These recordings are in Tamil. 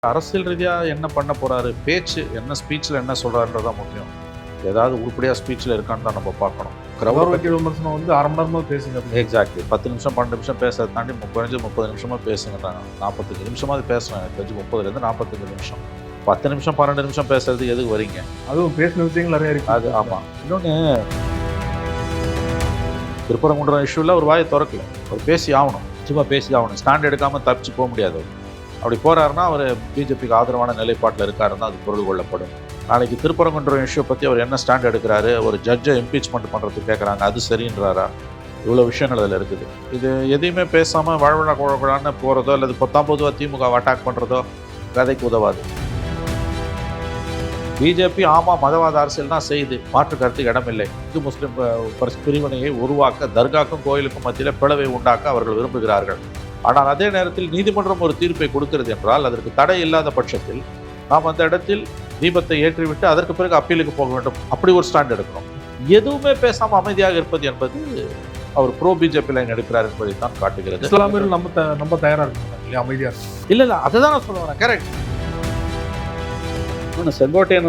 அரசியல் ரீதியாக என்ன பண்ண போறாரு, பேச்சு என்ன, ஸ்பீச்சில் என்ன சொல்றாருன்றதான் முக்கியம். ஏதாவது உருப்படியாக ஸ்பீச்சில் இருக்கான்னு தான் நம்ம பார்க்கணும். கிரௌட் வைக்கிற விமர்சனம் வந்து அரை மணி நேரமாக பேசுங்க. எக்ஸாக்ட்லி 10 நிமிஷம் 12 நிமிஷம் பேசுறதை தாண்டி குறைஞ்சு 30 நிமிஷமாக பேசுங்கன்றாங்க. 45 நிமிஷமாவது பேசுகிறேன். எனக்கு தெரிஞ்சு 30லேருந்து 45 நிமிஷம். 10 நிமிஷம் 12 நிமிஷம் பேசுறது எதுக்கு வரீங்க? அதுவும் பேசின விஷயங்கள் நிறைய இருக்கு. அது ஆமாம். இன்னொன்று, திருப்பரங்குன்றம் இஷ்யூவில் ஒரு வாயை திறக்கல. அவர் பேசி ஆகணும், சும்மா பேசி ஆகணும். ஸ்டாண்ட் எடுக்காமல் தப்பிச்சு போக முடியாது. அப்படி போகிறாருன்னா அவர் பிஜேபிக்கு ஆதரவான நிலைப்பாட்டில் இருக்காருன்னா அது பொருள் கொள்ளப்படும். நாளைக்கு திருப்பரங்குன்றம் இஷ்யூ பற்றி அவர் என்ன ஸ்டாண்ட் எடுக்கிறாரு, ஒரு ஜட்ஜை இம்பீச்மெண்ட் பண்ணுறதுக்கு கேட்குறாங்க, அது சரின்றாரா? இவ்வளோ விஷயங்கள் அதில் இருக்குது. இது எதையுமே பேசாமல் வாழ்வழா குழப்படான்னு போகிறதோ அல்லது 19 திமுக அட்டாக் பண்ணுறதோ கதைக்கு உதவாது. பிஜேபி ஆமாம் மதவாத அரசியல் தான் செய்து, மாற்று கருத்துக்கு இடமில்லை. இந்து முஸ்லீம் பிரிவினையை உருவாக்க, தர்காக்கும் கோயிலுக்கும் மத்தியில் பிளவை உண்டாக்க அவர்கள் விரும்புகிறார்கள். ஆனால் அதே நேரத்தில் நீதிமன்றம் ஒரு தீர்ப்பை கொடுக்கிறது என்றால் அதற்கு தடை இல்லாத பட்சத்தில் நாம் அந்த இடத்தில் தீபத்தை ஏற்றிவிட்டு அதற்கு பிறகு அப்பீலுக்கு போக வேண்டும். அப்படி ஒரு ஸ்டாண்ட் எடுக்கணும். எதுவுமே பேசாமல் அமைதியாக இருப்பது என்பது அவர் ப்ரோ பிஜேபி லைன் எடுக்கிறார் என்பதை தான் காட்டுகிறது. இஸ்லாமியர்கள் நம்ம தயாராக இருக்கணும் இல்லையா, அமைதியாக இருக்கும். இல்லை அதுதான் நான் சொல்ல வரேன். கரெக்ட். இன்னொன்று, செங்கோட்டையன்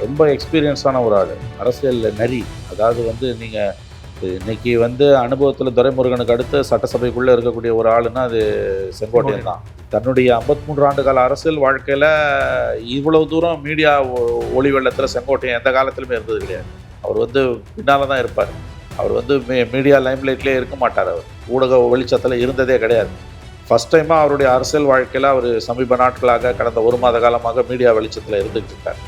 ரொம்ப எக்ஸ்பீரியன்ஸான ஒரு ஆள், அரசியல் நரி. அதாவது நீங்கள் இன்னைக்கு அனுபவத்தில் துரைமுருகனுக்கு அடுத்து சட்டசபைக்குள்ளே இருக்கக்கூடிய ஒரு ஆளுன்னா அது செங்கோட்டையன் தான். தன்னுடைய 53 ஆண்டு கால அரசியல் வாழ்க்கையில் இவ்வளவு தூரம் மீடியா ஒளி வெள்ளத்தில் செங்கோட்டையன் எந்த காலத்திலுமே இருந்தது கிடையாது. அவர் பின்னால் தான் இருப்பார். அவர் மீடியா லைம்லைட்லேயே இருக்க மாட்டார். அவர் ஊடக வெளிச்சத்தில் இருந்ததே கிடையாது. ஃபஸ்ட் டைமாக அவருடைய அரசியல் வாழ்க்கையில் அவர் சமீப நாட்களாக கடந்த 1 மாத காலமாக மீடியா வெளிச்சத்தில் இருந்துகிட்டு இருக்கார்.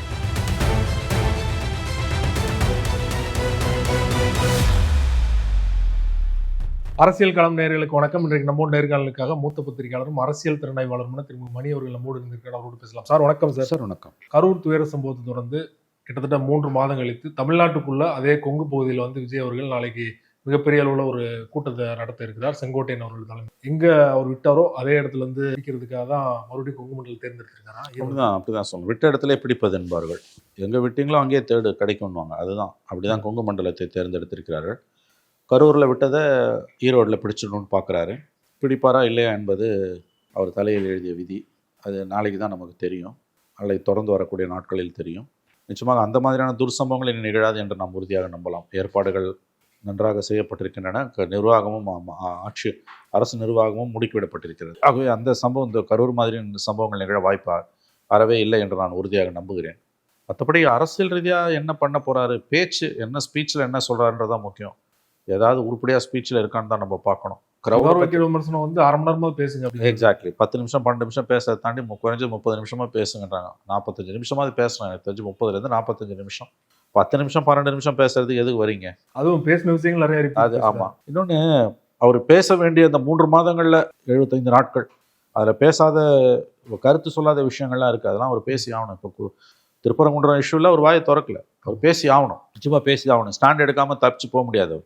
அரசியல் களம் நேயர்களுக்கு வணக்கம். இன்றைக்கு நம்ம நேர்காணலுக்காக மூத்த பத்திரிகையாளரும் அரசியல் திறனாய்வாளருமான திரு மணி அவர்கள் நம்மோடு இருந்திருக்கிறார். அவரோடு பேசலாம். சார் வணக்கம். சார் வணக்கம். கரூர் துயர சம்பவத்தை தொடர்ந்து கிட்டத்தட்ட 3 மாதம் கழித்து தமிழ்நாட்டுக்குள்ள அதே கொங்கு பகுதியில் விஜய் அவர்கள் நாளைக்கு மிகப்பெரிய அளவில் ஒரு கூட்டத்தை நடத்த இருக்கிறார். செங்கோட்டையன் அவர்கள் தலைமை எங்க அவர் விட்டாரோ அதே இடத்துல பிடிக்கிறதுக்காக தான் மறுபடியும் கொங்கு மண்டலம் தேர்ந்தெடுத்திருக்காரா? அப்படிதான் சொல்லணும். விட்ட இடத்துல பிடிப்பது என்பார்கள். எங்க விட்டீங்களோ அங்கேயே தேடு கிடைக்கும்வாங்க. அதுதான் அப்படிதான் கொங்கு மண்டலத்தை தேர்ந்தெடுத்திருக்கிறார்கள். கரூரில் விட்டதை ஈரோடில் பிடிச்சிடணும்னு பார்க்குறாரு. பிடிப்பாரா இல்லையா என்பது அவர் தலையில் எழுதிய விதி. அது நாளைக்கு தான் நமக்கு தெரியும், நாளைக்கு தொடர்ந்து வரக்கூடிய நாட்களில் தெரியும். நிச்சயமாக அந்த மாதிரியான துர்சம்பவங்கள் இனி நிகழாது என்று நாம் உறுதியாக நம்பலாம். ஏற்பாடுகள் நன்றாக செய்யப்பட்டிருக்கின்றன. நிர்வாகமும் அரசு நிர்வாகமும் முடுக்கிவிடப்பட்டிருக்கிறது. ஆகவே அந்த சம்பவம், இந்த கரூர் மாதிரி சம்பவங்கள் நிகழ வாய்ப்பு அறவே இல்லை என்று நான் உறுதியாக நம்புகிறேன். மற்றபடி அரசியல் ரீதியாக என்ன பண்ண போகிறாரு, பேச்சு என்ன, ஸ்பீச்சில் என்ன சொல்கிறாருன்றதான் முக்கியம். ஏதாவது உருப்படியாக ஸ்பீச்சில் இருக்கான்னு தான் நம்ம பார்க்கணும். கிரௌட் வைக்கிற விமர்சனம் அரை மணி நேரமாக பேசுங்க. எக்ஸாக்ட்லி 10 நிமிஷம் 12 நிமிஷம் பேசுறதை தாண்டி குறைஞ்சு 30 நிமிஷமாக பேசுங்கன்றாங்க. 45 நிமிஷமாவது பேசுகிறேன். எனக்கு தெரிஞ்சு 30லேருந்து 45 நிமிஷம். 10 நிமிஷம் 12 நிமிஷம் பேசுறதுக்கு எதுக்கு வரீங்க? அதுவும் பேசின விஷயங்கள் நிறைய இருக்கு. அது ஆமாம். இன்னொன்று, அவர் பேச வேண்டிய அந்த 3 மாதங்களில் 75 நாட்கள் அதில் பேசாத, கருத்து சொல்லாத விஷயங்கள்லாம் இருக்குது. அதெல்லாம் அவர் பேசி ஆகணும். இப்போ திருப்பரங்குன்றம் இஷ்யூவில் ஒரு வாயை திறக்கல. அவர் பேசி ஆகணும், நிச்சயமாக பேசி ஆகணும். ஸ்டாண்ட் எடுக்காமல் தப்பிச்சு போக முடியாது.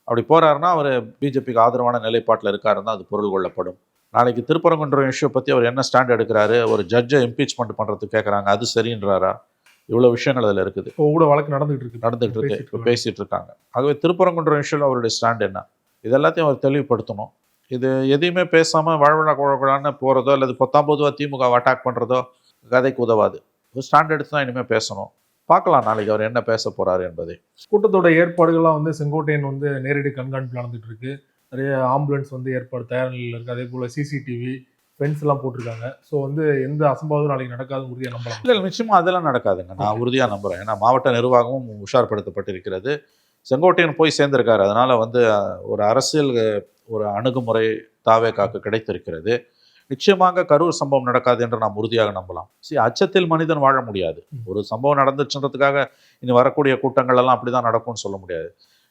அப்படி போகிறாருன்னா அவர் பிஜேபிக்கு ஆதரவான நிலைப்பாட்டில் இருக்காருன்னா அது பொருள் கொள்ளப்படும். நாளைக்கு திருப்பரங்குன்றம் இஷ்யூ பற்றி அவர் என்ன ஸ்டாண்ட் எடுக்கிறாரு, ஒரு ஜட்ஜை இம்பீச்மெண்ட் பண்ணுறதுக்கு கேட்குறாங்க, அது சரின்றாரா? இவ்வளோ விஷயங்கள் அதில் இருக்குது. கூட வழக்கு நடந்துகிட்டு இருக்கு, இப்போ பேசிகிட்டு இருக்காங்க. ஆகவே திருப்பரங்குன்றம் இஷ்யூவில் அவருடைய ஸ்டாண்ட் என்ன, இது எல்லாத்தையும் அவர் தெளிவுபடுத்தணும். இது எதையுமே பேசாமல் வாழ்வழா குழப்படான்னு போகிறதோ அல்லது 19 திமுக அட்டாக் பண்ணுறதோ கதைக்கு உதவாது. ஒரு ஸ்டாண்ட் எடுத்து தான் இனிமேல் பேசணும். பார்க்கலாம் நாளைக்கு அவர் என்ன பேச போறாரு என்பதை. கூட்டத்தோட ஏற்பாடுகள்லாம் செங்கோட்டையன் நேரடி கண்காணிப்பில் நடந்துட்டு இருக்கு. நிறைய ஆம்புலன்ஸ் ஏற்பாடு தயார் நிலையில் இருக்கு. அதே போல சிசிடிவி ஃபென்ஸ் எல்லாம் போட்டிருக்காங்க. ஸோ எந்த அசம்பாவிதம் நாளைக்கு நடக்காது உறுதியாக நம்பலாம். இல்லை, நிச்சயமா அதெல்லாம் நடக்காதுங்க. நான் உறுதியாக நம்புறேன். ஏன்னா மாவட்ட நிர்வாகமும் உஷார்படுத்தப்பட்டிருக்கிறது. செங்கோட்டையன் போய் சேர்ந்திருக்காரு. அதனால ஒரு அரசியல் ஒரு அணுகுமுறை தாவேகாக்கு கிடைத்திருக்கிறது. நிச்சயமாக கரூர் சம்பவம் நடக்காது என்று நாம் உறுதியாக நம்பலாம். அச்சத்தில் மனிதன் வாழ முடியாது. ஒரு சம்பவம் நடந்துச்சுன்றதுக்காக இனி வரக்கூடிய கூட்டங்கள் எல்லாம் அப்படிதான் நடக்கும்னு சொல்ல முடியாது.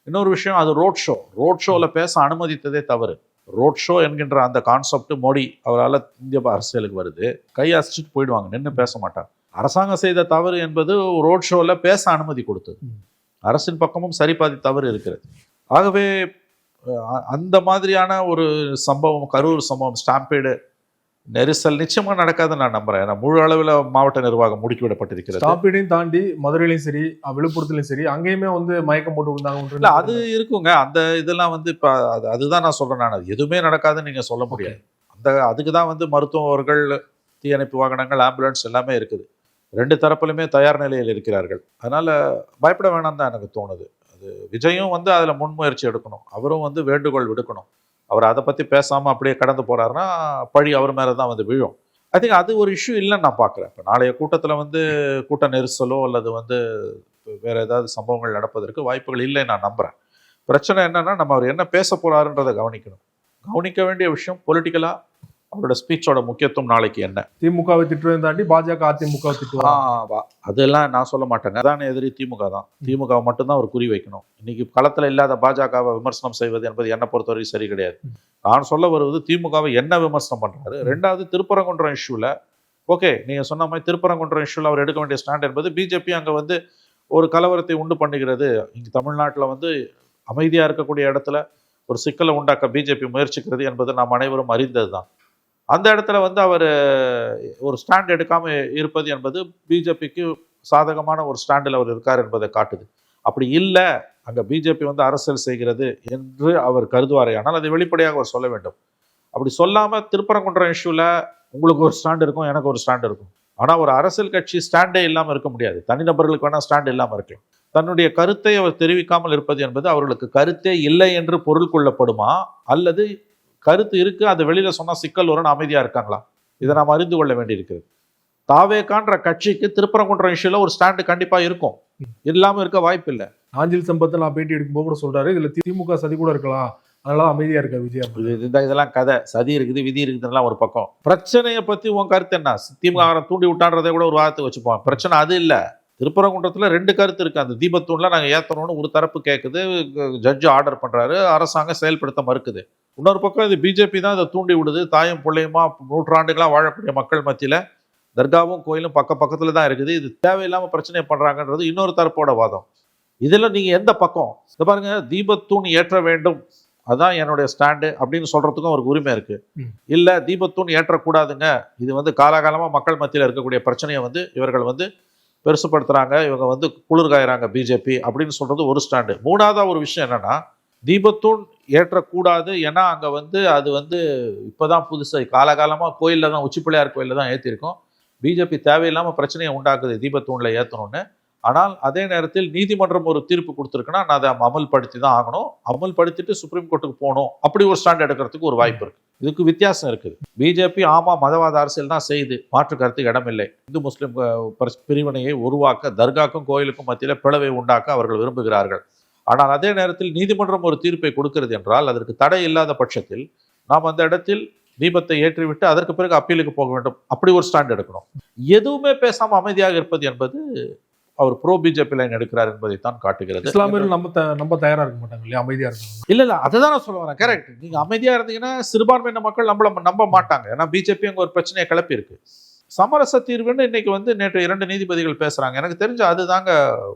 இன்னொரு விஷயம், அது ரோட் ஷோவில் பேச அனுமதித்ததே தவறு. ரோட் ஷோ என்கின்ற அந்த கான்செப்ட் மோடி அவரால் இந்திய அரசியலுக்கு வருது. கையசிச்சுட்டு போயிடுவாங்க, நின்று பேச மாட்டாங்க. அரசாங்கம் செய்த தவறு என்பது ரோட் ஷோவில் பேச அனுமதி கொடுத்தது. அரசின் பக்கமும் சரிபாதி தவறு இருக்கிறது. ஆகவே அந்த மாதிரியான ஒரு சம்பவம், கரூர் சம்பவம், ஸ்டாம்பேடு நெரிசல் நிச்சயமா நடக்காதுன்னு நான் நம்புறேன். ஏன்னா முழு அளவில் மாவட்ட நிர்வாகம் முடுக்கிவிடப்பட்டிருக்கிறது. ஸ்டாம்பேடையும் தாண்டி மதுரையிலையும் சரி, விழுப்புரத்துலையும் சரி, அங்கேயுமே மயக்கம் போட்டு விழுந்தாங்க. இல்லை, அது இருக்குங்க. அந்த இதெல்லாம் இப்போ அதுதான் நான் சொல்றேன். நான் அது எதுவுமே நடக்காதுன்னு நீங்க சொல்ல முடியாது. அதுக்கு தான் வந்து மருத்துவர்கள், தீயணைப்பு வாகனங்கள், ஆம்புலன்ஸ் எல்லாமே இருக்குது. 2 தரப்பிலுமே தயார் நிலையில் இருக்கிறார்கள். அதனால் பயப்பட வேணாம் தான் எனக்கு தோணுது. அது விஜயும் வந்து அதில் முன்முயற்சி எடுக்கணும். அவரும் வந்து வேண்டுகோள் விடுக்கணும். அவர் அதை பற்றி பேசாமல் அப்படியே கடந்து போகிறாருன்னா பழி அவர் மேலே தான் வந்து விழும். ஐ திங்க் அது ஒரு இஷ்யூ இல்லைன்னு நான் பார்க்குறேன். இப்போ நாளைய கூட்டத்தில் வந்து கூட்ட நெரிசலோ அல்லது வந்து வேறு ஏதாவது சம்பவங்கள் நடப்பதற்கு வாய்ப்புகள் இல்லைன்னு நான் நம்புகிறேன். பிரச்சனை என்னன்னா, நம்ம அவர் என்ன பேச போகிறாருன்றதை கவனிக்கணும். கவனிக்க வேண்டிய விஷயம் பொலிட்டிக்கலாக அவரோட ஸ்பீச்சோட முக்கியத்துவம் நாளைக்கு என்ன. திமுகவை திட்டுறதை தாண்டி பாஜக அதிமுகவை திட்டுவாங்க. அதெல்லாம் நான் சொல்ல மாட்டேங்க. அதான எதிரி திமுக தான். திமுகவை மட்டும்தான் அவர் குறி வைக்கணும். இன்னைக்கு களத்தில் இல்லாத பாஜகவை விமர்சனம் செய்வது என்பது என்னை பொறுத்தவரை சரி கிடையாது. நான் சொல்ல வருவது திமுகவை என்ன விமர்சனம் பண்றாரு. 2வது திருப்பரங்குன்றம் இஷ்யூல ஓகே, நீங்க சொன்ன மாதிரி திருப்பரங்குன்றம் இஷ்யூல அவர் எடுக்க வேண்டிய ஸ்டாண்ட் என்பது பிஜேபி அங்கே வந்து ஒரு கலவரத்தை உண்டு பண்ணுகிறது. இங்கே தமிழ்நாட்டில் வந்து அமைதியாக இருக்கக்கூடிய இடத்துல ஒரு சிக்கலை உண்டாக்க பிஜேபி முயற்சிக்கிறது என்பது நாம் அனைவரும் அறிந்தது தான். அந்த இடத்துல வந்து அவர் ஒரு ஸ்டாண்ட் எடுக்காமல் இருப்பது என்பது பிஜேபிக்கு சாதகமான ஒரு ஸ்டாண்டில் அவர் இருக்கார் என்பதை காட்டுது. அப்படி இல்லை, அங்கே பிஜேபி வந்து அரசியல் செய்கிறது என்று அவர் கருதுவாரே, ஆனால் அதை வெளிப்படையாக அவர் சொல்ல வேண்டும். அப்படி சொல்லாமல் திருப்பரங்குன்றம் இஷ்யூவில் உங்களுக்கு ஒரு ஸ்டாண்ட் இருக்கும், எனக்கு ஒரு ஸ்டாண்ட் இருக்கும். ஆனால் ஒரு அரசியல் கட்சி ஸ்டாண்டே இல்லாமல் இருக்க முடியாது. தனிநபர்களுக்கு வேணால் ஸ்டாண்ட் இல்லாமல் இருக்கலாம். தன்னுடைய கருத்தை அவர் தெரிவிக்காமல் இருப்பது என்பது அவர்களுக்கு கருத்தே இல்லை என்று பொருள் கொள்ளப்படுமா, அல்லது கருத்து இருக்கு, அதை வெளியில சொன்னா சிக்கல் வரும்னு அமைதியா இருக்காங்களா? இதை நாம் அறிந்து கொள்ள வேண்டியிருக்கிறது. தாவேகான்ற கட்சிக்கு திருப்பரங்குன்றம் இஷ்யூல ஒரு ஸ்டாண்டு கண்டிப்பா இருக்கும், இல்லாம இருக்க வாய்ப்பு இல்லை. நாஞ்சில் சம்பத்தை நான் பேட்டி எடுக்கும்போது கூட சொல்றாரு, இதுல திமுக சதி கூட இருக்கலாம், அதனால அமைதியா இருக்க விஜய். இதெல்லாம் கதை. சதி இருக்குது, விதி இருக்குதுலாம் ஒரு பக்கம். பிரச்சனையை பத்தி உன் கருத்து என்ன? திமுக தூண்டி விட்டான்றதை கூட ஒரு வார்த்தை வச்சுப்போம். பிரச்சனை அது இல்லை. திருப்பரங்குன்றத்துல 2 கருத்து இருக்கு. அந்த தீபத்தூண்ல நாங்க ஏத்தணும்னு ஒரு தரப்பு கேட்குது, ஜட்ஜு ஆர்டர் பண்றாரு, அரசாங்கம் செயல்படுத்த மறுக்குது. இன்னொரு பக்கம் இது பிஜேபி தான் இதை தூண்டி விடுது. தாயும் பிள்ளையுமா நூற்றாண்டுகளா வாழக்கூடிய மக்கள் மத்தியில தர்காவும் கோயிலும் பக்கத்துல தான் இருக்குது. இது தேவையில்லாம பிரச்சனை பண்றாங்கன்றது இன்னொரு தரப்போட வாதம். இதுல நீங்க எந்த பக்கம்? இதை பாருங்க, தீபத்தூண் ஏற்ற வேண்டும், அதான் என்னுடைய ஸ்டாண்டு அப்படின்னு சொல்றதுக்கும் அவருக்கு உரிமை இருக்கு. இல்ல தீபத்தூண் ஏற்றக்கூடாதுங்க, இது வந்து காலாகாலமா மக்கள் மத்தியில இருக்கக்கூடிய பிரச்சனையை வந்து இவர்கள் வந்து பெருசுப்படுத்துறாங்க, இவங்க வந்து குளிர்காயிறாங்க பிஜேபி அப்படின்னு சொல்றது ஒரு ஸ்டாண்டு. 3வது ஒரு விஷயம் என்னன்னா, தீபத்தூண் ஏற்றக்கூடாது, ஏன்னா அங்க வந்து அது வந்து இப்பதான் புதுசு, காலகாலமா கோயில்ல தான், உச்சி பிள்ளையார் கோயில்ல தான் ஏற்றிருக்கோம். பிஜேபி தேவையில்லாம பிரச்சனையை உண்டாக்குது தீபத்தூண்ல ஏற்றணும்னு. ஆனால் அதே நேரத்தில் நீதிமன்றம் ஒரு தீர்ப்பு கொடுத்துருக்குன்னா நான் அதை அமல்படுத்தி தான் ஆகணும், அமல்படுத்திட்டு சுப்ரீம் கோர்ட்டுக்கு போகணும், அப்படி ஒரு ஸ்டாண்ட் எடுக்கிறதுக்கு ஒரு வாய்ப்பு இருக்கு. இதுக்கு வித்தியாசம் இருக்குது. பிஜேபி ஆமா மதவாத அரசியல் தான் செய்யுது, மாற்று கருத்துக்கு இடமில்லை. இந்து முஸ்லிம் பிரிவினையை உருவாக்க, தர்காக்கும் கோயிலுக்கும் மத்தியில பிளவை உண்டாக்க அவர்கள் விரும்புகிறார்கள். ஆனால் அதே நேரத்தில் நீதிமன்றம் ஒரு தீர்ப்பை கொடுக்கிறது என்றால் அதற்கு தடை இல்லாத பட்சத்தில் நாம் அந்த இடத்தில் தீபத்தை ஏற்றிவிட்டு அதற்கு பிறகு அப்பீலுக்கு போக வேண்டும், அப்படி ஒரு ஸ்டாண்ட் எடுக்கணும். எதுவுமே பேசாம அமைதியாக இருப்பது என்பது அவர் ப்ரோ பிஜேபி லைன் எடுக்கிறார் என்பதைத்தான் காட்டுகிறது. இஸ்லாமியர்கள் நம்ம தயாரா இருக்க மாட்டாங்க இல்லையா, அமைதியா இருக்காங்க. இல்ல அதுதான் நான் சொல்ல வரேன். கரெக்ட். நீங்க அமைதியா இருந்தீங்கன்னா சிறுபான்மையின மக்கள் நம்மள நம்ப மாட்டாங்க. ஏன்னா பிஜேபி அங்க ஒரு பிரச்சனையை கிளப்பி இருக்கு. சமரச தீர்வுன்னு இன்னைக்கு வந்து நேற்று 2 நீதிபதிகள் பேசுறாங்க. எனக்கு தெரிஞ்ச அதுதாங்க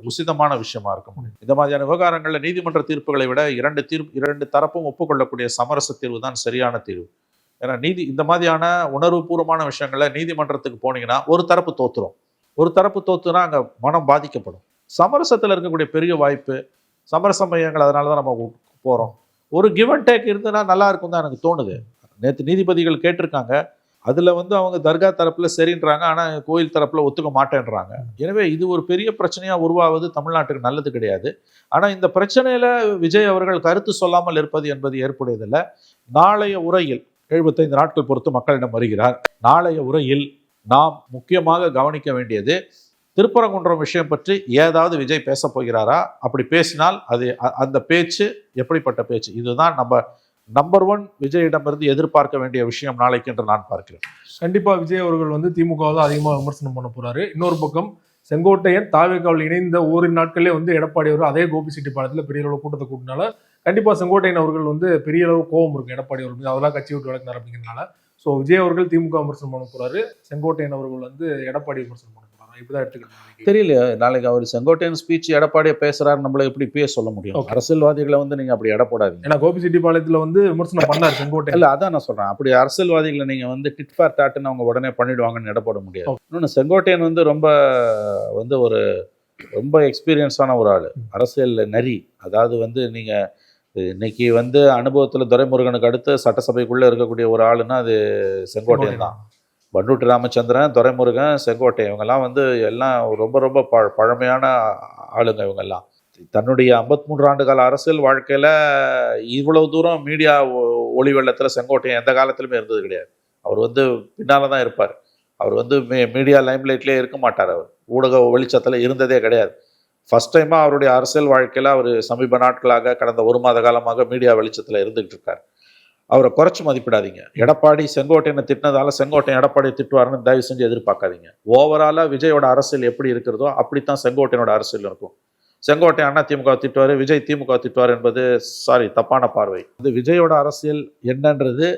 உசிதமான விஷயமா இருக்க முடியும். இந்த மாதிரியான விவகாரங்கள்ல நீதிமன்ற தீர்ப்புகளை விட 2 தரப்பும் ஒப்புக்கொள்ளக்கூடிய சமரச தீர்வு தான் சரியான தீர்வு. ஏன்னா இந்த மாதிரியான உணர்வுபூர்வமான விஷயங்கள்ல நீதிமன்றத்துக்கு போனீங்கன்னா ஒரு தரப்பு தோத்துனா அங்க மனம் பாதிக்கப்படும். சமரசத்தில் இருக்கக்கூடிய பெரிய வாய்ப்பு சமரச மையங்கள், அதனால தான் நம்ம போறோம். ஒரு கிவ் அண்ட் டேக் இருந்ததுன்னா நல்லா இருக்கும் தான் எனக்கு தோணுது. நேற்று நீதிபதிகள் கேட்டிருக்காங்க, அதுல வந்து அவங்க தர்கா தரப்புல சரின்றாங்க, ஆனா கோயில் தரப்புல ஒத்துக்க மாட்டேன்றாங்க. எனவே இது ஒரு பெரிய பிரச்சனையா உருவாவது தமிழ்நாட்டுக்கு நல்லது கிடையாது. ஆனா இந்த பிரச்சனையில விஜய் அவர்கள் கருத்து சொல்லாமல் இருப்பது என்பது ஏற்புடையதில்லை. நாளைய உரையில் 75 நாட்கள் பொறுத்து மக்களிடம் வருகிறார். நாளைய உரையில் நாம் முக்கியமாக கவனிக்க வேண்டியது, திருப்பரங்குன்றம் விஷயம் பற்றி ஏதாவது விஜய் பேச போகிறாரா? அப்படி பேசினால் அது அந்த பேச்சு எப்படிப்பட்ட பேச்சு? இதுதான் நம்ம நம்பர் 1 விஜயிடமிருந்து எதிர்பார்க்க வேண்டிய விஷயம் நாளைக்கு என்று நான் பார்க்கிறேன். கண்டிப்பா விஜய் அவர்கள் வந்து திமுக தான் அதிகமாக விமர்சனம் பண்ண போறாரு. இன்னொரு பக்கம் செங்கோட்டையன் தாவேகாவில் இணைந்த ஓரிரு நாட்களே வந்து எடப்பாடி அவர் அதே கோபிச்செட்டிப்பாளையத்தில் பெரிய அளவு கூட்டத்தை கூட்டினால கண்டிப்பா செங்கோட்டையன் அவர்கள் வந்து பெரிய அளவு கோபம் இருக்கு எடப்பாடி அவர்கள், அதெல்லாம் கட்சி விட்டு விளக்குனார் அப்படிங்கிறதுனால. ஸோ விஜய் அவர்கள் திமுக விமர்சனம் பண்ண போறாரு, செங்கோட்டையன் அவர்கள் வந்து எடப்பாடி விமர்சனம் பண்ண போறாரு. இப்படிதான் எடுத்துக்கிறேன். தெரியல, நாளைக்கு அவர் செங்கோட்டையன் ஸ்பீச் எடப்பாடியை பேசுறாரு, நம்மள எப்படி பேச சொல்ல முடியும்? அரசியல்வாதிகளை வந்து நீங்க அப்படி எடப்படாதீங்க. ஏன்னா கோபிச்செட்டிப்பாளையத்துல வந்து விமர்சனம் பண்ணார் செங்கோட்டையன். இல்ல அதான் நான் சொல்றேன், அப்படி அரசியல்வாதிகளை நீங்க வந்து டிட் ஃபார் டாட்னு அவங்க உடனே பண்ணிடுவாங்கன்னு எடப்பட முடியாது. இன்னொன்று செங்கோட்டையன் வந்து ரொம்ப எக்ஸ்பீரியன்ஸான ஒரு ஆள், அரசியல் நரி. அதாவது வந்து நீங்க இன்னைக்கு வந்து அனுபவத்தில் துரைமுருகனுக்கு அடுத்து சட்டசபைக்குள்ளே இருக்கக்கூடிய ஒரு ஆளுன்னா அது செங்கோட்டையன் தான். பண்டூட்டி ராமச்சந்திரன், துரைமுருகன், செங்கோட்டையன் இவங்கெல்லாம் வந்து எல்லாம் ரொம்ப ரொம்ப பழமையான ஆளுங்க. இவங்கெல்லாம் தன்னுடைய 53 ஆண்டு கால அரசியல் வாழ்க்கையில் இவ்வளவு தூரம் மீடியா ஒளி வெள்ளத்தில் செங்கோட்டையன் எந்த காலத்திலுமே இருந்தது கிடையாது. அவர் வந்து பின்னால் தான் இருப்பார். அவர் வந்து மீடியா லைம்லைட்லேயே இருக்க மாட்டார். அவர் ஊடக வெளிச்சத்தில் இருந்ததே கிடையாது. ஃபஸ்ட் டைமாக அவருடைய அரசியல் வாழ்க்கையில் அவர் சமீப நாட்களாக கடந்த 1 மாத காலமாக மீடியா வெளிச்சத்தில் இருந்துகிட்டு இருக்கார். அவரை குறைச்சி மதிப்பிடாதீங்க. எடப்பாடி செங்கோட்டையனை திட்டினதால செங்கோட்டையன் எடப்பாடியை திட்டுவாருன்னு தயவு செஞ்சு எதிர்பார்க்காதீங்க. ஓவராலாக விஜயோட அரசியல் எப்படி இருக்கிறதோ அப்படித்தான் செங்கோட்டையனோட அரசியல் இருக்கும். செங்கோட்டையன் அண்ணா திமுக திட்டுவார், விஜய் திமுக திட்டுவார் என்பது தப்பான பார்வை. இந்த விஜயோட அரசியல் என்னன்றது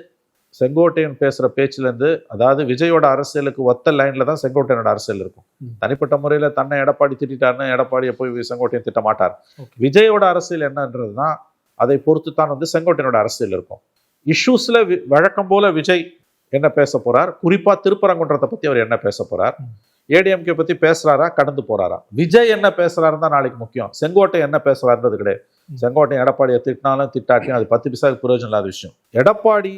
செங்கோட்டையன் பேசுகிற பேச்சிலேருந்து, அதாவது விஜயோட அரசியலுக்கு ஒத்த லைனில் தான் செங்கோட்டையனோட அரசியல் இருக்கும். தனிப்பட்ட முறையில் தன்னை எடப்பாடி திட்டாருன்னு எடப்பாடியை போய் செங்கோட்டையன் திட்ட மாட்டார். விஜயோட அரசியல் என்னன்றது தான் அதை பொறுத்து தான் வந்து செங்கோட்டையனோட அரசியல் இருக்கும். இஷ்யூஸில் வழக்கம் போல விஜய் என்ன பேச போகிறார், குறிப்பாக திருப்பரங்குன்றத்தை பற்றி அவர் என்ன பேச போகிறார், ஏடிஎம்கே பற்றி பேசுகிறாரா கடந்து போகிறாரா, விஜய் என்ன பேசுகிறாருன்னு தான் நாளைக்கு முக்கியம். செங்கோட்டை என்ன பேசுகிறாருன்றது கிடையாது. செங்கோட்டை எடப்பாடியை திட்டினாலும் திட்டாட்டியும் அது 10 பைசாவுக்கு பிரயோஜனம் இல்லாத விஷயம். எடப்பாடி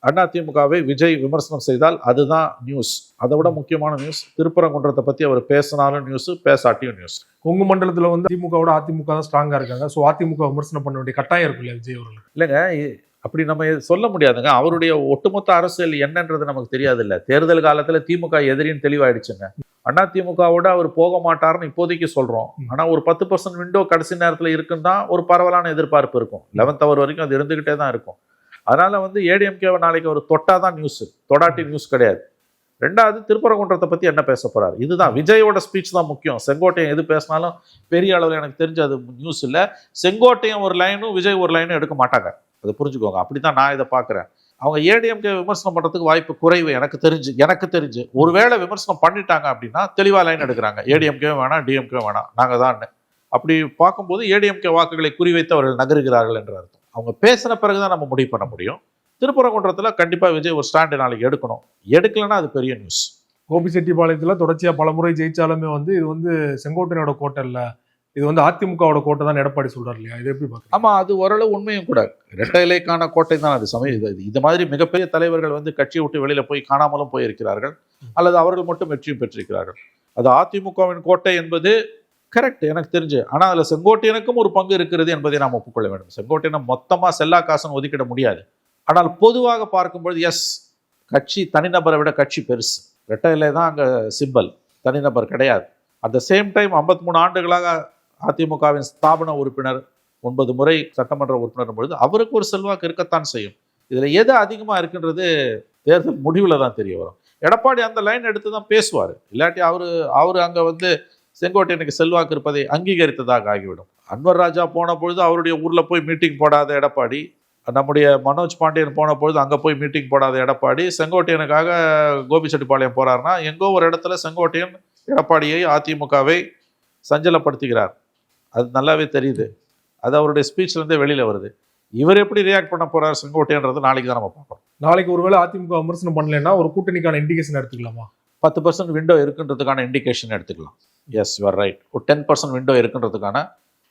அதிமுகவை விஜய் விமர்சனம் செய்தால் அதுதான் நியூஸ். அதை விட முக்கியமான நியூஸ் திருப்பரங்குன்றத்தை பற்றி அவர் பேசினாலும் நியூஸ், பேசாட்டியும் நியூஸ். கொங்கு மண்டலத்தில் வந்து திமுகவோட அதிமுக தான் ஸ்ட்ராங்காக இருக்காங்க. ஸோ அதிமுக விமர்சனம் பண்ண வேண்டிய கட்டாயம் இருக்கும் இல்லையா விஜய் அவர்கள்? இல்லைங்க, அப்படி நம்ம சொல்ல முடியாதுங்க. அவருடைய ஒட்டுமொத்த அரசியல் என்னன்றது நமக்கு தெரியாது. இல்லை, தேர்தல் காலத்தில் திமுக எதிரின்னு தெளிவாயிடுச்சுங்க. அதிமுகவோட அவர் போக மாட்டார்னு இப்போதைக்கு சொல்கிறோம். ஆனால் ஒரு 10% விண்டோ கடைசி நேரத்தில் இருக்குன்னு தான் ஒரு பரவலான எதிர்பார்ப்பு இருக்கும். 11th hour வரைக்கும் அது இருந்துக்கிட்டே தான் இருக்கும். அதனால வந்து ஏடிஎம்கேவை நாளைக்கு அவர் தொட்டாதான் நியூஸ், தொடாட்டி நியூஸ் கிடையாது. ரெண்டாவது, திருப்பரங்குன்றத்தை பற்றி என்ன பேச போறாரு, இதுதான். விஜயோட ஸ்பீச் தான் முக்கியம். செங்கோட்டையன் எது பேசினாலும் பெரிய அளவில் எனக்கு தெரிஞ்ச அது நியூஸ் இல்லை. செங்கோட்டையன் ஒரு லைனும் விஜய் ஒரு லைனும் எடுக்க மாட்டாங்க, அதை புரிஞ்சுக்கோங்க. அப்படித்தான் நான் இதை பார்க்குறேன். அவங்க ஏடிஎம்கே விமர்சனம் பண்ணுறதுக்கு வாய்ப்பு குறைவு எனக்கு தெரிஞ்சு. ஒருவேளை விமர்சனம் பண்ணிட்டாங்க அப்படின்னா தெளிவாக லைன் எடுக்கிறாங்க. ஏடிஎம்கே வேணாம், டிஎம்கே வேணாம், நாங்கள் தான். அப்படி பார்க்கும்போது ஏடிஎம்கே வாக்குகளை குறிவைத்து அவர்கள் நகருகிறார்கள் என்ற அர்த்தம். அவங்க பேசின பிறகுதான் நம்ம முடிவு பண்ண முடியும். திருப்பரங்குன்றத்தில் கண்டிப்பாக விஜய் ஒரு ஸ்டாண்டு நாளைக்கு எடுக்கணும். எடுக்கலைன்னா அது பெரிய நியூஸ். கோபிச்செட்டிப்பாளையத்தில் தொடர்ச்சியாக பலமுறை ஜெயிச்சாலுமே வந்து இது வந்து செங்கோட்டையனோட கோட்டை இல்லை, இது வந்து அதிமுகவோட கோட்டை தான் எடப்பாடி சொல்றாரு இல்லையா? இது எப்படி பார்க்க? ஆமா, அது ஓரளவு உண்மையும் கூட. இரட்டை இலைக்கான கோட்டை தான் அது. இது மாதிரி மிகப்பெரிய தலைவர்கள் வந்து கட்சியை விட்டு வெளியில போய் காணாமலும் போயிருக்கிறார்கள், அல்லது அவர்கள் மட்டும் வெற்றியும் பெற்றிருக்கிறார்கள். அது அதிமுகவின் கோட்டை என்பது கரெக்ட் எனக்கு தெரிஞ்சு. ஆனால் அதில் செங்கோட்டையனுக்கும் ஒரு பங்கு இருக்கிறது என்பதை நாம் ஒப்புக்கொள்ள வேண்டும். செங்கோட்டையனை மொத்தமாக செல்லா காசுன்னு ஒதுக்கிட முடியாது. ஆனால் பொதுவாக பார்க்கும்பொழுது எஸ், கட்சி தனிநபரை விட கட்சி பெருசு. இரட்டை இலை தான் அங்கே சிம்பல், தனிநபர் கிடையாது. அட் த சேம் டைம் 53 ஆண்டுகளாக அதிமுகவின் ஸ்தாபன உறுப்பினர், 9 முறை சட்டமன்ற உறுப்பினர் பொழுது அவருக்கு ஒரு செல்வாக்கு இருக்கத்தான் செய்யும். இதில் எது அதிகமாக இருக்குன்றது தேர்தல் முடிவில் தான் தெரிய வரும். எடப்பாடி அந்த லைன் எடுத்து தான் பேசுவார். இல்லாட்டி அவர் அங்கே வந்து செங்கோட்டையனுக்கு செல்வாக்கு இருப்பதை அங்கீகரித்ததாக ஆகிவிடும். அன்வர் ராஜா போன பொழுது அவருடைய ஊரில் போய் மீட்டிங் போடாத எடப்பாடி, நம்முடைய மனோஜ் பாண்டியன் போன பொழுது அங்கே போய் மீட்டிங் போடாத எடப்பாடி, செங்கோட்டையனுக்காக கோபிச்செட்டிப்பாளையம் போகிறாருன்னா எங்கோ ஒரு இடத்துல செங்கோட்டையன் எடப்பாடியை, அதிமுகவை சஞ்சலப்படுத்துகிறார். அது நல்லாவே தெரியுது. அது அவருடைய ஸ்பீச்லேருந்தே வெளியில் வருது. இவர் எப்படி ரியாக்ட் பண்ண போறார் செங்கோட்டையன்றது நாளைக்கு தான் நம்ம பார்ப்போம். நாளைக்கு ஒருவேளை அதிமுக விமர்சனம் பண்ணலைன்னா ஒரு கூட்டணிக்கான இண்டிகேஷன் எடுத்துக்கலாமா? 10% விண்டோ இருக்குன்றதுக்கான இண்டிகேஷன் எடுத்துக்கலாம். Yes, you are right. ஒரு 10% விண்டோ இருக்குன்றதுக்கான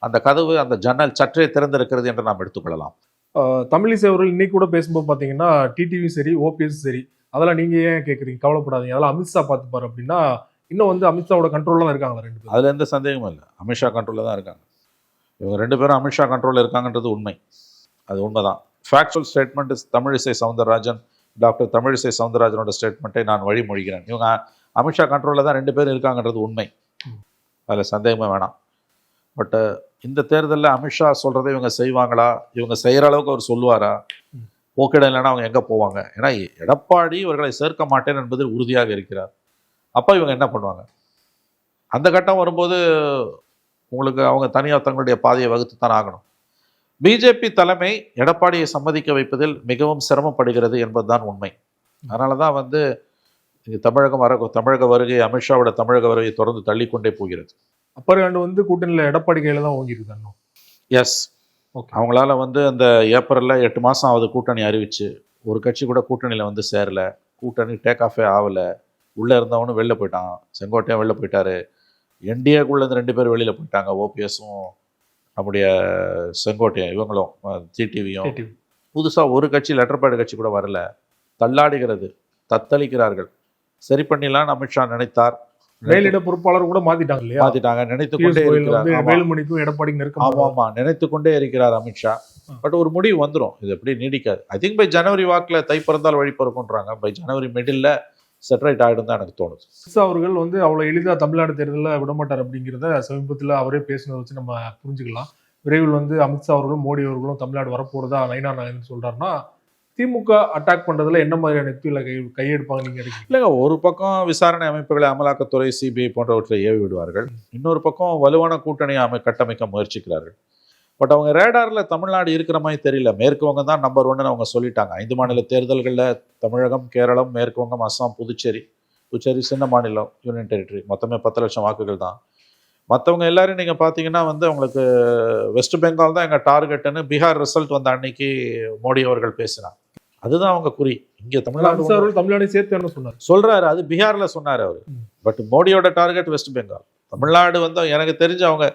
அந்த கதவு, அந்த ஜன்னல் சற்றே திறந்திருக்கிறது என்று நாம் எடுத்துக்கொள்ளலாம். தமிழிசை அவர்கள் இன்னைக்கு கூட பேசும்போது பார்த்தீங்கன்னா டிடிவி சரி, ஓபிஎஸ் சரி, அதெல்லாம் நீங்கள் ஏன் கேட்குறீங்க, கவலைப்படாதீங்க, அதெல்லாம் அமித்ஷா பார்த்துப்பார் அப்படின்னா, இன்னும் வந்து அமித்ஷாவோட கண்ட்ரோலில் தான் இருக்காங்க 2 பேரும். அதில் எந்த சந்தேகமும் இல்லை, அமித்ஷா கண்ட்ரோலில் தான் இருக்காங்க. இவங்க 2 பேரும் அமித்ஷா கண்ட்ரோலில் இருக்காங்கன்றது உண்மை. அது உண்மைதான். Factual statement Tamilisai Soundararajan, doctor Tamilisai சவுந்தரராஜனோட ஸ்டேட்மெண்ட்டை நான் வழிமொழிகிறேன். இவங்க அமித்ஷா கண்ட்ரோலில் தான் 2 பேரும் இருக்காங்கன்றது உண்மை, அதில் சந்தேகமே வேணாம். பட் இந்த தேர்தலில் அமித்ஷா சொல்கிறத இவங்க செய்வாங்களா, இவங்க செய்கிற அளவுக்கு அவர் சொல்லுவாரா, போக்கிடம் இல்லைன்னா அவங்க எங்கே போவாங்க? ஏன்னா எடப்பாடி இவர்களை சேர்க்க மாட்டேன் என்பதில் உறுதியாக இருக்கிறார். அப்போ இவங்க என்ன பண்ணுவாங்க? அந்த கட்டம் வரும்போது உங்களுக்கு அவங்க தனியாக தங்களுடைய பாதையை வகுத்து தான் ஆகணும். பிஜேபி தலைமை எடப்பாடியை சம்மதிக்க வைப்பதில் மிகவும் சிரமப்படுகிறது என்பதுதான் உண்மை. அதனால தான் வந்து தமிழக வருகை, அமித்ஷாவோட தமிழக வருகை தொடர்ந்து தள்ளிக்கொண்டே போகிறது. அப்பர் ஆண்டு வந்து கூட்டணியில் எடப்பாடி கையில் தான் ஓங்கிருக்கு. S, okay. அவங்களால வந்து அந்த ஏப்ரலில் 8 மாதம் ஆகுது கூட்டணி அறிவிச்சு, ஒரு கட்சி கூட கூட்டணியில் வந்து சேரல, கூட்டணி டேக் ஆஃபே ஆகலை. உள்ளே இருந்தவனும் வெளில போயிட்டான், செங்கோட்டையும் வெளில போயிட்டாரு, என்டிஏக்குள்ளேருந்து 2 பேர் வெளியில் போயிட்டாங்க, ஓபிஎஸும் நம்முடைய செங்கோட்டையன் இவங்களும் டிடிவியும் TTV. புதுசாக ஒரு கட்சி லெட்டர் பேட் கட்சி கூட வரல, தள்ளாடுகிறது, தத்தளிக்கிறார்கள். சரி பண்ணிடலாம்னு அமித்ஷா நினைத்தார், மேலிட பொறுப்பாளர் கூட மாத்திட்டாங்க இல்லையா? மாத்திட்டாங்க. நினைத்து பியூஷ் கொண்டே கோயல் இருக்கிறார். வந்து ஆமா. வேலுமணிக்கும் எடப்பாடிக்கு நெருக்கமா ஆமா நினைத்து கொண்டே இருக்கிறார் அமித்ஷா. பட் ஒரு முடிவு வந்துடும், இது எப்படி நீடிக்காது. ஐ திங்க் பை ஜனவரி வாக்கில் தை பிறந்தால் வழி பிறக்கும்ன்றாங்க. பை ஜனவரி மிடில் செட்டரைட் ஆகிடும் தான் எனக்கு தோணுது. அமித்ஷா அவர்கள் வந்து அவ்வளவு எளிதா தமிழ்நாடு தேர்தலில் விடமாட்டார் அப்படிங்கிறத சமீபத்தில் அவரே பேசினதை வச்சு நம்ம புரிஞ்சுக்கலாம். விரைவில் வந்து அமித்ஷா அவர்களும் மோடி அவர்களும் தமிழ்நாடு வரப்போறதா நைனா நாயகன் சொல்றாருன்னா, திமுக அட்டாக் பண்றதுல என்ன மாதிரியான யுக்தியில கையெடுப்பாங்க நீங்க நினைக்கிறீங்க? இல்லைங்க, ஒரு பக்கம் விசாரணை அமைப்புகளை அமலாக்கத்துறை, சிபிஐ போன்றவற்றை ஏவி விடுவார்கள். இன்னொரு பக்கம் வலுவான கூட்டணியை கட்டமைக்க முயற்சிக்கிறார்கள். பட் அவங்க ரேடாரில் தமிழ்நாடு இருக்கிற மாதிரி தெரியல. மேற்கு வங்கம் தான் நம்பர் 1ன்னு அவங்க சொல்லிட்டாங்க. 5 மாநில தேர்தல்களில் தமிழகம், கேரளம், மேற்கு வங்கம், அஸ்ஸாம், புதுச்சேரி சின்ன மாநிலம், யூனியன் டெரிட்டரி, மொத்தமே 10 லட்சம் வாக்குகள் தான். மற்றவங்க எல்லாரும் நீங்கள் பார்த்தீங்கன்னா வந்து அவங்களுக்கு வெஸ்ட் பெங்கால் தான் எங்கள் டார்கெட்டுன்னு பீகார் ரிசல்ட் வந்த அன்னைக்கு மோடி அவர்கள் பேசினார். அதுதான் அவங்க குறி. இங்கே தமிழ்நாடு சேர்த்து என்ன சொன்னார் சொல்றாரு, அது பீகாரில் சொன்னார் அவர். பட் மோடியோட டார்கெட் வெஸ்ட் பெங்கால். தமிழ்நாடு வந்து எனக்கு தெரிஞ்சு அவங்க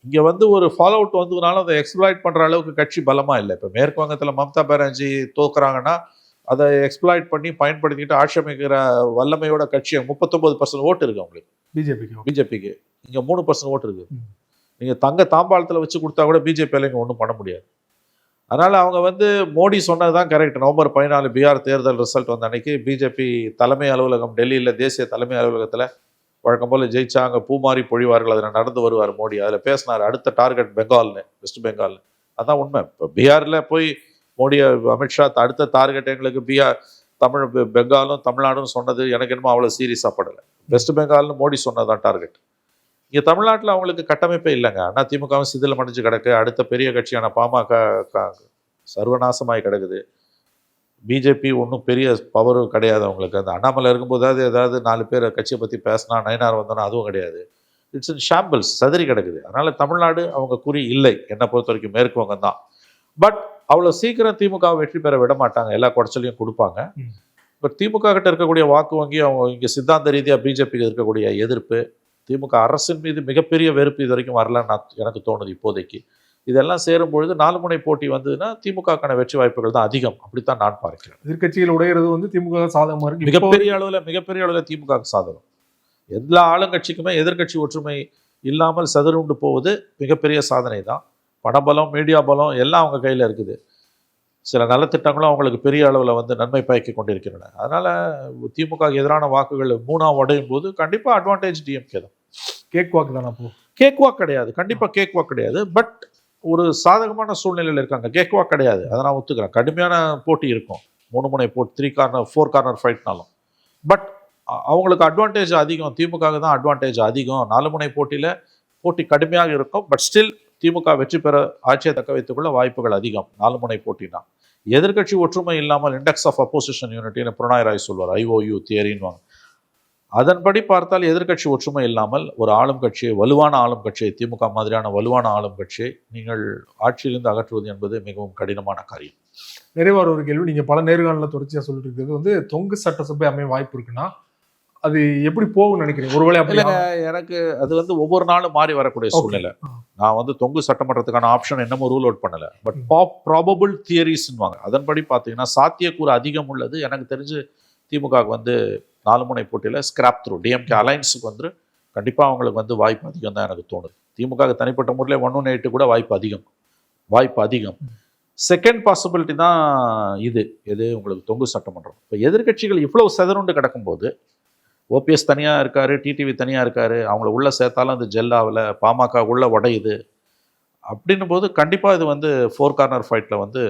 இங்கே வந்து ஒரு ஃபாலோ அவுட் வந்ததுனாலும் அதை எக்ஸ்ப்ளாய்ட் பண்ணுற அளவுக்கு கட்சி பலமாக இல்லை. இப்போ மேற்கு வங்கத்தில் மம்தா பானர்ஜி தோக்குறாங்கன்னா அதை எக்ஸ்ப்ளாய்ட் பண்ணி பயன்படுத்திக்கிட்டு ஆட்சி அமைக்கிற வல்லமையோட கட்சி 39% ஓட்டு இருக்குது அவங்களுக்கு. பிஜேபிக்கு இங்கே 3% ஓட்டு இருக்குது. நீங்கள் தாம்பாளத்தில் வச்சு கொடுத்தா கூட பிஜேபியில் இங்கே ஒன்றும் பண்ண முடியாது. அதனால் அவங்க வந்து மோடி சொன்னது தான் கரெக்ட். நவம்பர் 14 பீகார் தேர்தல் ரிசல்ட் வந்த அன்னைக்கு பிஜேபி தலைமை அலுவலகம் டெல்லியில், தேசிய தலைமை அலுவலகத்தில் வழக்கம் போல் ஜெயிச்சா அங்கே பூமாரி பொழிவார்கள். அதில் நடந்து வருவார் மோடி. அதில் பேசினார் அடுத்த டார்கெட் பெங்கால்னு, வெஸ்ட் பெங்கால்னு. அதான் உண்மை. இப்போ பீகாரில் போய் மோடி அமித்ஷா அடுத்த டார்கெட் எங்களுக்கு பெங்காலும் தமிழ்நாடும் சொன்னது எனக்கு என்னமோ அவ்வளோ சீரியஸாக படலை. வெஸ்ட் பெங்கால்னு மோடி சொன்னதான் டார்கெட். இங்கே தமிழ்நாட்டில் அவங்களுக்கு கட்டமைப்பே இல்லைங்க. அண்ணா திமுகவும் சிதிலம் அடைஞ்சு கிடக்கு. அடுத்த பெரிய கட்சியான பாமக சர்வநாசமாகி கிடக்குது. பிஜேபி ஒன்றும் பெரிய பவரும் கிடையாது அவங்களுக்கு. அந்த அண்ணாமலை இருக்கும்போதாவது ஏதாவது 4 பேர் கட்சியை பற்றி பேசினா, நயனார் வந்தோன்னா அதுவும் கிடையாது. இட்ஸ் இன் ஷாம்பிள்ஸ், சதுரி கிடக்குது. அதனால் தமிழ்நாடு அவங்க குறி இல்லை. என்னை பொறுத்த வரைக்கும் மேற்கு வங்கம் தான். பட் அவ்வளோ சீக்கிரம் திமுக வெற்றி பெற விட மாட்டாங்க, எல்லா குடைச்சலையும் கொடுப்பாங்க. பட் திமுக கிட்ட இருக்கக்கூடிய வாக்கு வங்கி, அவங்க இங்கே சித்தாந்த ரீதியாக பிஜேபிக்கு இருக்கக்கூடிய எதிர்ப்பு, திமுக அரசின் மீது மிகப்பெரிய வெறுப்பு இது வரைக்கும் வரலன்னு எனக்கு தோணுது இப்போதைக்கு. இதெல்லாம் சேரும்பொழுது 4 முனை போட்டி வந்ததுன்னா திமுகக்கான வெற்றி வாய்ப்புகள் தான் அதிகம். அப்படித்தான் நான் பார்க்கிறேன். எதிர்கட்சிகள் உடையிறது வந்து திமுக சாதகமாக இருக்கு. மிகப்பெரிய அளவில் திமுக சாதகம். எல்லா ஆளுங்கட்சிக்குமே எதிர்கட்சி ஒற்றுமை இல்லாமல் சதுருண்டு போவது மிகப்பெரிய சாதனை தான். பணபலம், மீடியா பலம் எல்லாம் அவங்க கையில் இருக்குது. சில நலத்திட்டங்களும் அவங்களுக்கு பெரிய அளவில் வந்து நன்மை பயக்கி கொண்டிருக்கின்றன. அதனால் திமுக எதிரான வாக்குகள் 3ஆக உடையும் போது கண்டிப்பாக அட்வான்டேஜ் டிஎம்கே தான். கேக் வாக்கு தானே? அப்போ கேக் வாக் கிடையாது, கண்டிப்பாக கேக் வாக் கிடையாது. பட் ஒரு சாதகமான சூழ்நிலையில் இருக்காங்க. கேக் வாக் கிடையாது, அதை நான் ஒத்துக்கிறேன். கடுமையான போட்டி இருக்கும், 3 முனை போட்டி, 3 கார்னர் 4 கார்னர் ஃபைட்னாலும். பட் அவங்களுக்கு அட்வான்டேஜ் அதிகம். திமுக தான் அட்வான்டேஜ் அதிகம். 4 முனை போட்டியில் போட்டி கடுமையாக இருக்கும். பட் ஸ்டில் திமுக வெற்றி பெற, ஆட்சியை தக்க வைத்துக்கொள்ள வாய்ப்புகள் அதிகம் 4 முனை போட்டினா. எதிர்கட்சி ஒற்றுமை இல்லாமல் இண்டெக்ஸ் ஆஃப் அப்போசிஷன் யூனிட்டின்னு புரனாய் ராய் சொல்வார், IOU தியரின்வாங்க. அதன்படி பார்த்தால் எதிர்கட்சி ஒற்றுமை இல்லாமல் ஒரு ஆளும் கட்சியை, வலுவான ஆளும் கட்சியை, திமுக மாதிரியான வலுவான ஆளும் கட்சியை நீங்கள் ஆட்சியிலிருந்து அகற்றுவது என்பது மிகவும் கடினமான காரியம். நிறைவான ஒரு கேள்வி, நீங்க பல நேர்காணலில் தொடர்ச்சியாக சொல்லிட்டு இருக்கிறது வந்து தொங்கு சட்டசபை அமைய வாய்ப்பு இருக்குன்னா அது எப்படி போகும்னு நினைக்கிறீங்க? ஒருவேளை அப்படி எனக்கு அது வந்து ஒவ்வொரு நாளும் மாறி வரக்கூடிய சூழ்நிலை. நான் வந்து தொங்கு சட்டமன்றத்துக்கான ஆப்ஷன் என்னமோ ரூல் அவுட் பண்ணல. பட் ப்ராபபிள் தியரிஸ்ன்னுவாங்க. அதன்படி பார்த்தீங்கன்னா சாத்தியக்கூறு அதிகம் உள்ளது. எனக்கு தெரிஞ்சு திமுகவுக்கு வந்து 4 முனை போட்டியில் ஸ்கிராப் த்ரூ, டிஎம்கே அலைன்ஸுக்கு வந்து கண்டிப்பாக அவங்களுக்கு வந்து வாய்ப்பு அதிகம் தான் எனக்கு தோணுது. திமுக தனிப்பட்ட முறையில் 118 கூட வாய்ப்பு அதிகம். செகண்ட் பாசிபிலிட்டி தான் எது உங்களுக்கு தொங்கு சட்டமன்றம். இப்போ எதிர்கட்சிகள் இவ்வளவு செதறுண்டு கிடக்கும்போது, ஓபிஎஸ் தனியாக இருக்காரு, டிடிவி தனியாக இருக்காரு, அவங்கள உள்ளே சேர்த்தாலும் அது ஜெல்லாவில், பாமக உள்ளே உடையுது. அப்படின்னும் போது கண்டிப்பாக இது வந்து 4 கார்னர் ஃபைட்டில் வந்து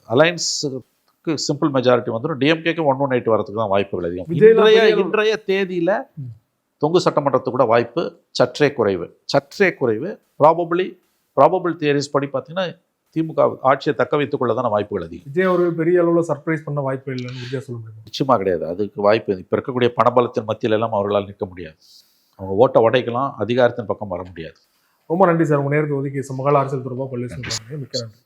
அலைன்ஸுக்கு சிம்பிள் மெஜாரிட்டி வந்துடும். டிஎம்கேக்கு 118 வரதுக்கு தான் வாய்ப்புகள் அதிகம். இன்றைய தேதியில் தொங்கு சட்டமன்றத்துக்கு கூட வாய்ப்பு சற்றே குறைவு. ப்ராபபிள் தியரிஸ் படி பார்த்தீங்கன்னா திமுக ஆட்சியை தக்க வைத்துக் கொள்ள தான் வாய்ப்புகள் அதிகம். விஜய் ஒரு பெரிய அளவில் சர்ப்ரைஸ் பண்ண வாய்ப்பு இல்லைன்னு உறுதியாக சொல்ல முடியும்? நிச்சயமாக கிடையாது. அதுக்கு வாய்ப்பு இப்போ இருக்கக்கூடிய பணபலத்தின் மத்தியில் எல்லாம் அவர்களால் நிற்க முடியாது. அவங்க ஓட்டை உடைக்கலாம், அதிகாரத்தின் பக்கம் வர முடியாது. ரொம்ப நன்றி சார், உங்கள் நேரத்தை ஒதுக்கி சமகால அரசியல் தொடர்பாக பல்வேறு மிக்க நன்றி.